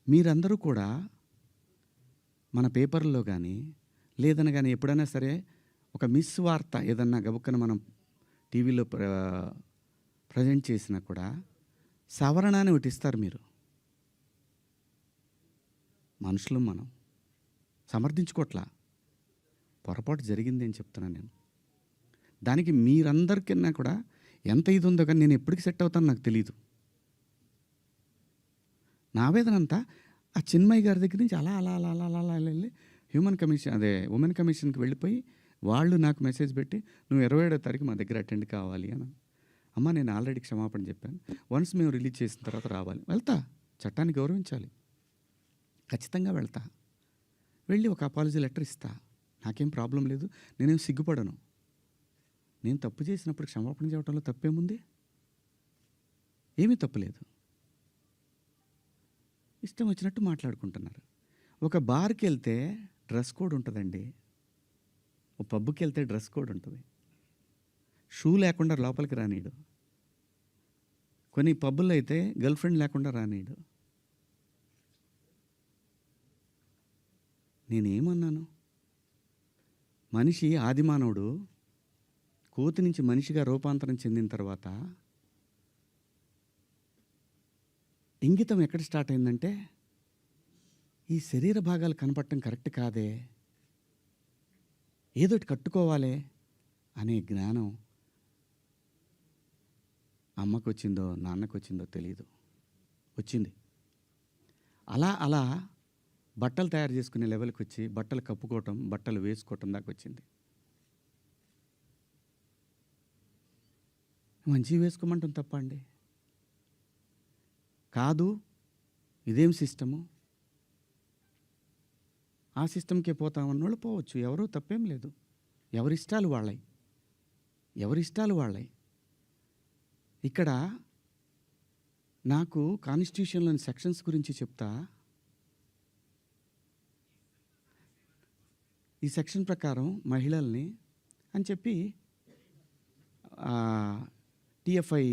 మీరందరూ కూడా మన పేపర్‌లో గానీ, లేదన్నా గానీ ఎప్పుడైనా సరే ఒక మిస్ వార్త ఏదన్నా గబుక్కన మనం టీవీలో ప్రజెంట్ చేసినా కూడా సవరణ అని ఒకటి ఇస్తారు మీరు. మనుషులం మనం. సమర్థించుకోవట్లా. పొరపాటు జరిగింది అని చెప్తున్నాను నేను. దానికి మీరందరికన్నా కూడా ఎంత ఇది ఉందో కానీ నేను ఎప్పటికి సెట్ అవుతానో నాకు తెలీదు. నా ఆవేదనంతా ఆ చిన్మయి గారి దగ్గర నుంచి అలా అలా అలా అలా అలా అలా వెళ్ళి ఉమెన్ కమిషన్‌కి వెళ్ళిపోయి వాళ్ళు నాకు మెసేజ్ పెట్టి నువ్వు 27వ తారీఖు మా దగ్గర అటెండ్ కావాలి అని. అమ్మ నేను ఆల్రెడీ క్షమాపణ చెప్పాను. వన్స్ మేము రిలీజ్ చేసిన తర్వాత రావాలి. వెళ్తా. చట్టాన్ని గౌరవించాలి. ఖచ్చితంగా వెళ్తా. వెళ్ళి ఒక అపాలజీ లెటర్ ఇస్తా. నాకేం ప్రాబ్లం లేదు. నేనేం సిగ్గుపడను. నేను తప్పు చేసినప్పుడు క్షమాపణ చెప్పడంలో తప్పేముంది? ఏమీ తప్పులేదు. ఇష్టం వచ్చినట్టు మాట్లాడుకుంటున్నారు. ఒక బార్‌కి వెళ్తే డ్రెస్ కోడ్ ఉంటుందండి. ఒక పబ్‌కి వెళ్తే డ్రెస్ కోడ్ ఉంటుంది. షూ లేకుండా లోపలికి రానీయడు. కొన్ని పబ్బుల్లో అయితే గర్ల్ ఫ్రెండ్ లేకుండా రానీయడు. నేనేమన్నాను? మనిషి ఆదిమానవుడు కోతి నుంచి మనిషిగా రూపాంతరం చెందిన తర్వాత ఇంగితం ఎక్కడ స్టార్ట్ అయిందంటే ఈ శరీర భాగాలు కనపడటం కరెక్ట్ కాదే, ఏదోటి కట్టుకోవాలే అనే జ్ఞానం అమ్మకు వచ్చిందో నాన్నకు వచ్చిందో తెలీదు. వచ్చింది. అలా అలా బట్టలు తయారు చేసుకునే లెవెల్కి వచ్చి బట్టలు కప్పుకోవటం, బట్టలు వేసుకోవటం దాకా వచ్చింది. మంచివి వేసుకోమంటాం తప్ప అండి? కాదు, ఇదేం సిస్టము, ఆ సిస్టమ్కే పోతామన్నోళ్ళు పోవచ్చు. ఎవరూ తప్పేం లేదు. ఎవరిష్టాలు వాళ్ళయి. ఎవరిష్టాలు వాళ్ళయి. ఇక్కడ నాకు కాన్స్టిట్యూషన్లోని సెక్షన్స్ గురించి చెప్తా. ఈ సెక్షన్ ప్రకారం మహిళల్ని అని చెప్పి టీఎఫ్ఐ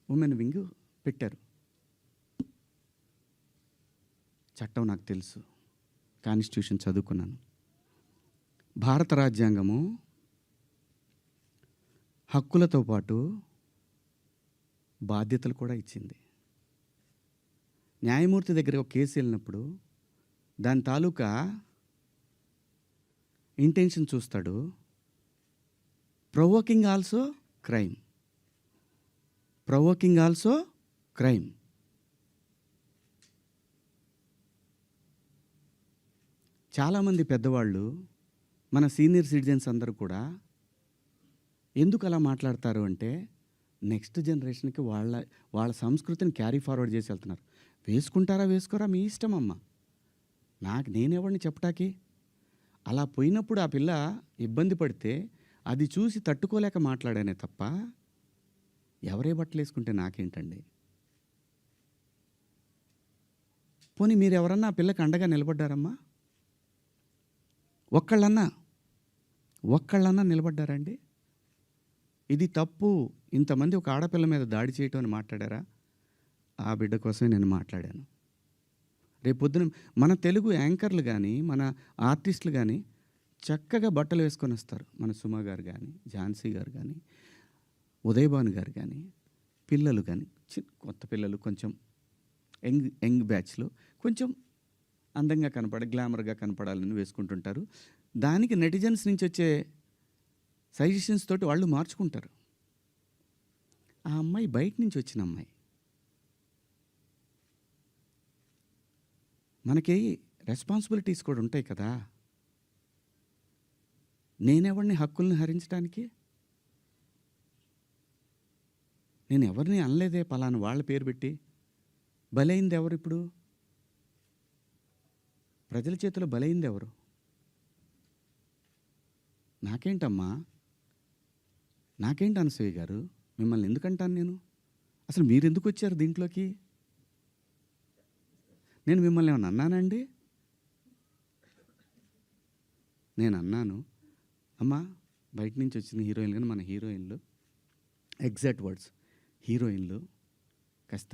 ఉమెన్ వింగ్ పెట్టారు. చట్టం నాకు తెలుసు. కాన్స్టిట్యూషన్ చదువుకున్నాను. భారత రాజ్యాంగము హక్కులతో పాటు బాధ్యతలు కూడా ఇచ్చింది. న్యాయమూర్తి దగ్గర ఒక కేసు వెళ్ళినప్పుడు దాని తాలూకా ఇంటెన్షన్ చూస్తాడు. Provoking also crime. Provoking also crime. చాలామంది పెద్దవాళ్ళు, మన సీనియర్ సిటిజన్స్ అందరూ కూడా ఎందుకు అలా మాట్లాడతారు అంటే నెక్స్ట్ జనరేషన్కి వాళ్ళ సంస్కృతిని క్యారీ ఫార్వర్డ్ చేసి వెళ్తున్నారు. వేసుకుంటారా వేసుకోరా మీ ఇష్టం అమ్మ. నేనెవరిని చెప్పటానికి? అలా పోయినప్పుడు ఆ పిల్ల ఇబ్బంది పడితే అది చూసి తట్టుకోలేక మాట్లాడానే తప్ప ఎవరే బట్టలు వేసుకుంటే నాకేంటండి? పోనీ మీరు ఎవరన్నా ఆ పిల్లకి అండగా నిలబడ్డారమ్మా? ఒక్కళ్ళన్నా నిలబడ్డారండి? ఇది తప్పు, ఇంతమంది ఒక ఆడపిల్ల మీద దాడి చేయటం అని మాట్లాడారా? ఆ బిడ్డ కోసమే నేను మాట్లాడాను. రేపొద్దున మన తెలుగు యాంకర్లు కానీ, మన ఆర్టిస్టులు కానీ చక్కగా బట్టలు వేసుకొని వస్తారు. మన సుమ గారు కానీ, ఝాన్సీ గారు కానీ, ఉదయభాను గారు కానీ, పిల్లలు కానీ, కొత్త పిల్లలు కొంచెం యంగ్ బ్యాచ్లో కొంచెం అందంగా గ్లామర్గా కనపడాలని వేసుకుంటుంటారు. దానికి నెటిజన్స్ నుంచి వచ్చే సజెషన్స్ తోటి వాళ్ళు మార్చుకుంటారు. ఆ అమ్మాయి బయట నుంచి వచ్చిన అమ్మాయి. మనకి రెస్పాన్సిబిలిటీస్ కూడా ఉంటాయి కదా. నేనెవరిని హక్కుల్ని హరించడానికి? నేను ఎవరిని అనలేదే పలానా వాళ్ళ పేరు పెట్టి. బలైంది ఎవరు? ఇప్పుడు ప్రజల చేతిలో బలైంది ఎవరు? నాకేంటమ్మా? నాకేంటి అనసూయ గారు? మిమ్మల్ని ఎందుకంటాను నేను? అసలు మీరు ఎందుకు వచ్చారు దీంట్లోకి? నేను మిమ్మల్ని ఏమన్నా అన్నానండి? నేను అన్నాను, అమ్మా బయట నుంచి వచ్చిన హీరోయిన్లు కానీ మన హీరోయిన్లు, ఎగ్జాక్ట్ వర్డ్స్, హీరోయిన్లు కాస్త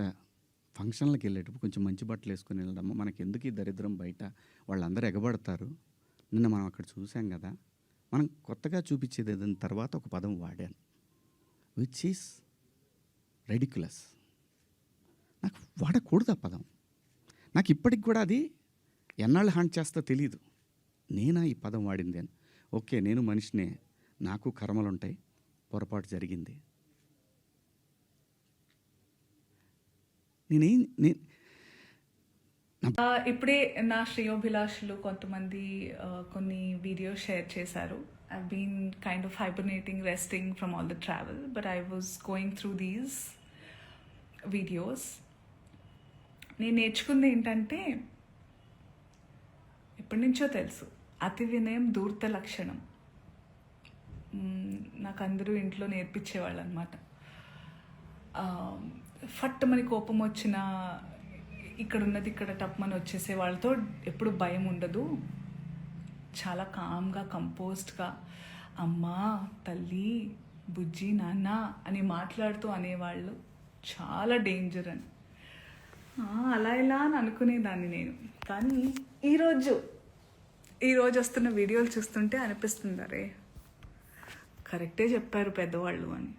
ఫంక్షన్‌లకి వెళ్ళేటప్పుడు కొంచెం మంచి బట్టలు వేసుకొని వెళ్దాము. మనకెందుకు ఈ దరిద్రం బయట, వాళ్ళందరూ ఎగబడతారు. నిన్న మనం అక్కడ చూసాం గదా! మనం కొత్తగా చూపించేది ఏదైనా తర్వాత ఒక పదం వాడాను. Which is ridiculous. నాకు వాడకూడదు ఆ పదం. నాకు ఇప్పటికి కూడా అది ఎన్నాళ్ళు హాంట్ చేస్తా తెలీదు. నేనా ఈ పదం వాడింది అని. ఓకే, నేను మనిషినే, నాకు కర్మలుంటాయి, పొరపాటు జరిగింది. నేనేం నే ఇప్పుడే నా శ్రేయోభిలాషులు కొంతమంది కొన్ని వీడియోస్ షేర్ చేశారు. I been kind of hibernating, resting from all the travel, but I was going through these videos. నేను నేర్చుకుంది ఏంటంటే, ఎప్పటి నుంచో తెలుసు, అతి వినయం ధూర్త లక్షణం. నాకు అందరూ ఇంట్లో నేర్పించేవాళ్ళు అనమాట. ఫట్టుమని కోపం వచ్చిన ఇక్కడ ఉన్నది ఇక్కడ టప్మని వచ్చేసే వాళ్ళతో ఎప్పుడు భయం ఉండదు. చాలా కామ్గా, కంపోజ్డ్గా అమ్మా, తల్లి, బుజ్జి, నాన్న అని మాట్లాడుతూ అనేవాళ్ళు చాలా డేంజర్ అని. అలా ఇలా అని అనుకునేదాన్ని నేను. కానీ ఈరోజు వస్తున్న వీడియోలు చూస్తుంటే అనిపిస్తుంది, అరే కరెక్టే చెప్పారు పెద్దవాళ్ళు అని.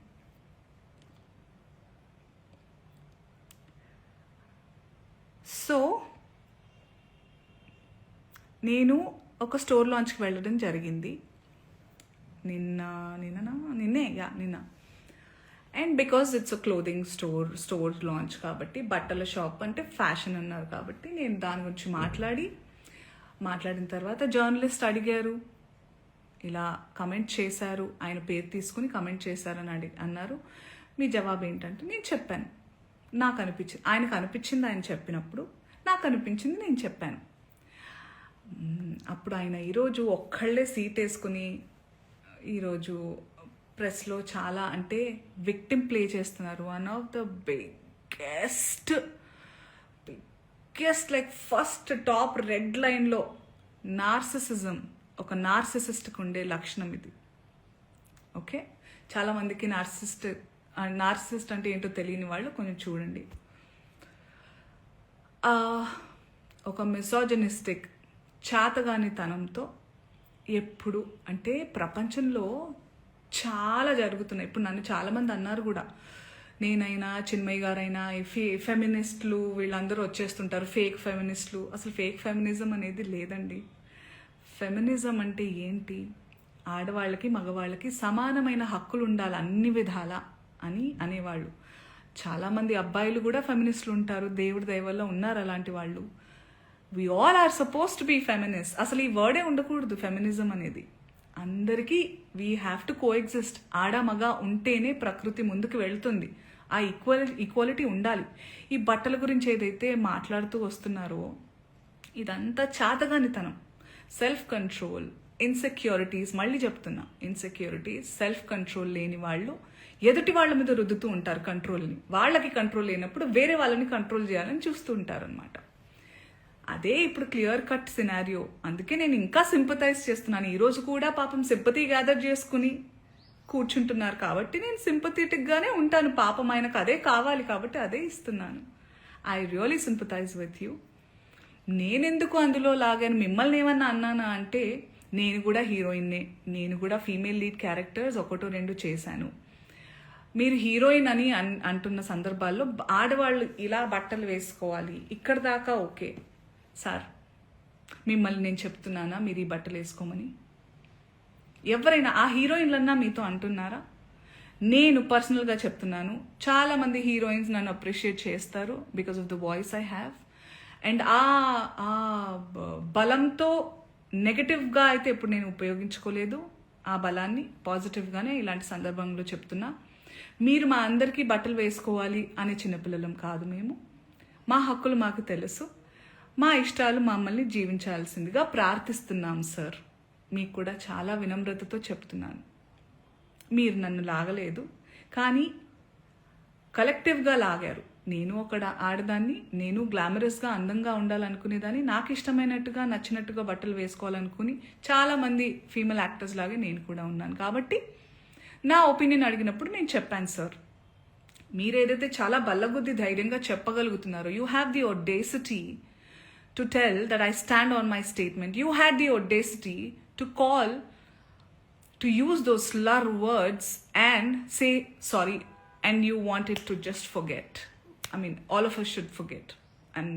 సో నేను ఒక స్టోర్ లాంచ్కి వెళ్ళడం జరిగింది నిన్న. And because it's a clothing store launch కాబట్టి, బట్టల షాప్ అంటే ఫ్యాషన్ అన్నారు కాబట్టి, నేను దాని గురించి మాట్లాడిన తర్వాత జర్నలిస్ట్ అడిగారు, ఇలా కమెంట్ చేశారు, ఆయన పేరు తీసుకుని కమెంట్ చేశారని అన్నారు, మీ జవాబు ఏంటంటే నేను చెప్పాను. నాకు అనిపించింది, ఆయనకు అనిపించింది ఆయన చెప్పినప్పుడు, నాకు అనిపించింది నేను చెప్పాను. అప్పుడు ఆయన ఈరోజు ఒక్కళ్ళే సీట్ వేసుకుని ఈరోజు ప్రెస్లో చాలా అంటే విక్టిమ్ ప్లే చేస్తున్నారు. One of the biggest like first top red లైన్లో నార్సిసిజం, ఒక నార్సిసిస్ట్కి ఉండే లక్షణం ఇది. ఓకే, చాలామందికి నార్సిసిస్ట్ అంటే ఏంటో తెలియని వాళ్ళు కొంచెం చూడండి. ఒక మిసోజనిస్టిక్ చాతగానితనంతో ఎప్పుడు అంటే ప్రపంచంలో చాలా జరుగుతున్నాయి. ఇప్పుడు నన్ను చాలామంది అన్నారు కూడా, నేనైనా చిన్మయ్య గారైనా ఫెమినిస్టులు వీళ్ళందరూ వచ్చేస్తుంటారు, ఫేక్ ఫెమినిస్టులు. అసలు ఫేక్ ఫెమినిజం అనేది లేదండి. ఫెమినిజం అంటే ఏంటి? ఆడవాళ్ళకి మగవాళ్ళకి సమానమైన హక్కులు ఉండాలి అన్ని విధాల అని అనేవాళ్ళు. చాలామంది అబ్బాయిలు కూడా ఫెమినిస్టులు ఉంటారు, దేవుడి దయ వల్ల ఉన్నారు అలాంటి వాళ్ళు. We all are suppose to be feminist. అసలు ఈ వర్డే ఉండకూడదు ఫెమినిజం అనేది. అందరికీ వీ హ్యావ్ టు కోఎగ్జిస్ట్. ఆడ మగ ఉంటేనే ప్రకృతి ముందుకు వెళ్తుంది. ఆ ఈక్వాలిటీ ఉండాలి. ఈ బట్టల గురించి ఏదైతే మాట్లాడుతూ వస్తున్నారో ఇదంతా చాతగానితనం, సెల్ఫ్ కంట్రోల్, ఇన్సెక్యూరిటీస్. మళ్ళీ చెప్తున్నా, ఇన్సెక్యూరిటీస్, సెల్ఫ్ కంట్రోల్ లేని వాళ్ళు ఎదుటి వాళ్ళ మీద రుద్దుతూ ఉంటారు కంట్రోల్ని. వాళ్ళకి కంట్రోల్ లేనప్పుడు వేరే వాళ్ళని కంట్రోల్ చేయాలని చూస్తూ ఉంటారు అనమాట. అదే ఇప్పుడు క్లియర్ కట్ సినారియో. అందుకే నేను ఇంకా సింపథైజ్ చేస్తున్నాను. ఈరోజు కూడా పాపం సింపతి గ్యాదర్ చేసుకుని కూర్చుంటున్నారు కాబట్టి నేను సింపథెటిక్గానే ఉంటాను. పాపం ఆయనకు అదే కావాలి కాబట్టి అదే ఇస్తున్నాను. I really sympathise with you. నేనెందుకు అందులో లాగాను, మిమ్మల్ని ఏమన్నా అన్నానా అంటే, నేను కూడా హీరోయిన్నే, నేను కూడా ఫీమేల్ లీడ్ క్యారెక్టర్స్ 1-2 చేశాను. మీరు హీరోయిన్ అని అంటున్న సందర్భాల్లో ఆడవాళ్ళు ఇలా బట్టలు వేసుకోవాలి, ఇక్కడ దాకా ఓకే సార్, మిమ్మల్ని నేను చెప్తున్నానా మీరు ఈ బట్టలు వేసుకోమని? ఎవరైనా ఆ హీరోయిన్లన్నా మీతో అంటున్నారా? నేను పర్సనల్గా చెప్తున్నాను, చాలామంది హీరోయిన్స్ నన్ను అప్రిషియేట్ చేస్తారు because of the voice I have. And ఆ బలంతో నెగటివ్గా అయితే ఎప్పుడు నేను ఉపయోగించుకోలేదు. ఆ బలాన్ని పాజిటివ్గానే ఇలాంటి సందర్భంలో చెప్తున్నా. మీరు మా అందరికీ బట్టలు వేసుకోవాలి అనే చిన్నపిల్లలం కాదు మేము. మా హక్కులు మాకు తెలుసు, మా ఇష్టాలు మమ్మల్ని జీవించాల్సిందిగా ప్రార్థిస్తున్నాం సార్. మీకు కూడా చాలా వినమ్రతతో చెప్తున్నాను. మీరు నన్ను లాగలేదు, కానీ కలెక్టివ్గా లాగారు. నేను ఒక ఆడదాన్ని, నేను గ్లామరస్గా అందంగా ఉండాలనుకునేదాన్ని, నాకు ఇష్టమైనట్టుగా నచ్చినట్టుగా బట్టలు వేసుకోవాలనుకుని చాలామంది ఫీమేల్ యాక్టర్స్ లాగే నేను కూడా ఉన్నాను. కాబట్టి నా ఒపీనియన్ అడిగినప్పుడు నేను చెప్పాను సార్, మీరేదైతే చాలా బల్లగుద్ది ధైర్యంగా చెప్పగలుగుతున్నారో, you have the audacity to tell that I stand on my statement. You had the audacity to call, to use those slur words and say sorry, and you want it to just forget. I mean, all of us should forget. And